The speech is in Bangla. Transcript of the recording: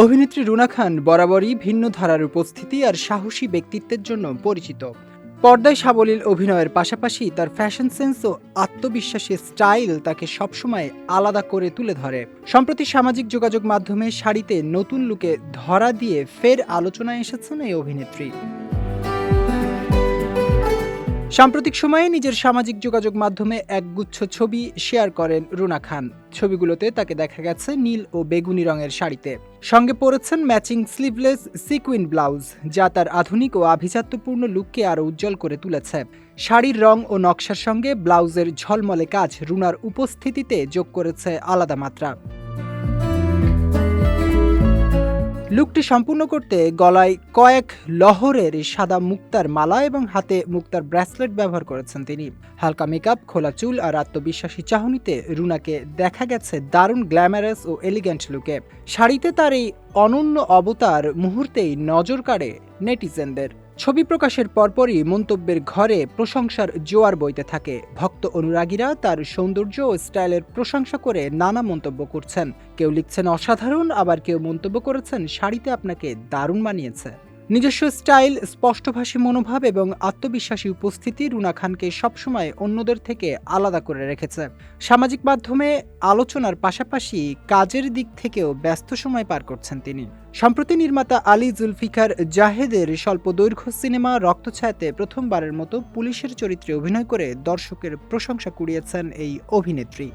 অভিনেত্রী রুনা খান বরাবরই ভিন্ন ধারার উপস্থিতি আর সাহসী ব্যক্তিত্বের জন্য পরিচিত। পর্দায় সাবলীল অভিনয়ের পাশাপাশি তার ফ্যাশন সেন্স ও আত্মবিশ্বাসী স্টাইল তাকে সবসময় আলাদা করে তুলে ধরে। সম্প্রতি সামাজিক যোগাযোগ মাধ্যমে শাড়িতে নতুন লুকে ধরা দিয়ে ফের আলোচনায় এসেছেন এই অভিনেত্রী। সাম্প্রতিক সময়ে নিজের সামাজিক যোগাযোগ মাধ্যমে একগুচ্ছ ছবি শেয়ার করেন রুনা খান। ছবিগুলোতে তাকে দেখা গেছে নীল ও বেগুনি রঙের শাড়িতে, সঙ্গে পরেছেন ম্যাচিং স্লিভলেস সিকুইন ব্লাউজ, যা তার আধুনিক ও আভিজাত্যপূর্ণ লুককে আরও উজ্জ্বল করে তুলেছে। শাড়ির রং ও নকশার সঙ্গে ব্লাউজের ঝলমলে কাজ রুনার উপস্থিতিতে যোগ করেছে আলাদা মাত্রা। লুকটি সম্পূর্ণ করতে গলায় কয়েক লহরের সাদা মুক্তার মালা এবং হাতে মুক্তার ব্রেসলেট ব্যবহার করেছেন তিনি। হালকা মেকআপ, খোলা চুল আর আত্মবিশ্বাসী চাহনিতে রুনাকে দেখা গেছে দারুণ গ্ল্যামারাস ও এলিগ্যান্ট লুকে। শাড়িতে তার এই অনন্য অবতার মুহূর্তেই নজর কাড়ে নেটিজেনদের। ছবি প্রকাশের পরপরই মন্তব্যের ঘরে প্রশংসার জোয়ার বইতে থাকে। ভক্ত অনুরাগীরা তার সৌন্দর্য ও স্টাইলের প্রশংসা করে নানা মন্তব্য করছেন। কেউ লিখছেন অসাধারণ, আবার কেউ মন্তব্য করেছেন শাড়িতে আপনাকে দারুণ মানিয়েছে। নিজস্ব স্টাইল, স্পষ্টভাষী মনোভাব এবং আত্মবিশ্বাসী উপস্থিতি রুনা খানকে সবসময় অন্যদের থেকে আলাদা করে রেখেছে। সামাজিক মাধ্যমে আলোচনার পাশাপাশি কাজের দিক থেকেও ব্যস্ত সময় পার করছেন তিনি। সম্প্রতি নির্মাতা আলী জুলফিকার জাহেদের স্বল্প দৈর্ঘ্য সিনেমা রক্তছায়াতে প্রথমবারের মতো পুলিশের চরিত্রে অভিনয় করে দর্শকের প্রশংসা কুড়িয়েছেন এই অভিনেত্রী।